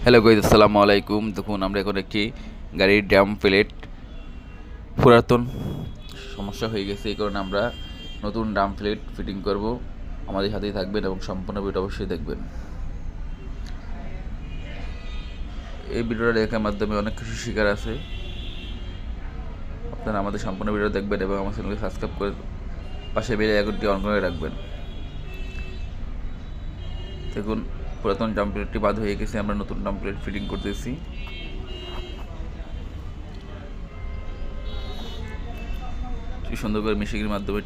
Hello guys, আসসালামু আলাইকুম। দেখুন, আমরা এখন একটি গাড়ির ড্রাম প্লেট পুরাতন সমস্যা হয়ে গেছে, এই কারণে আমরা নতুন ড্রাম প্লেট ফিটিং করব। আমাদের সাথেই থাকবেন এবং সম্পূর্ণ ভিডিও অবশ্যই দেখবেন। এই ভিডিওটা দেখার মাধ্যমে অনেক কিছু শেখার আছে। আপনারা আমাদের সম্পূর্ণ ভিডিও দেখবেন এবং আমার চ্যানেলকে সাবস্ক্রাইব করে পাশে বেল আইকনটি অন করে রাখবেন। দেখুন, পুরাতন ড্রাম প্লেটটি বাদ হয়ে গেছে, আমরা নতুন ড্রাম প্লেট ফিটিং করতেছি। সুন্দর করে মেশিনের মাধ্যমে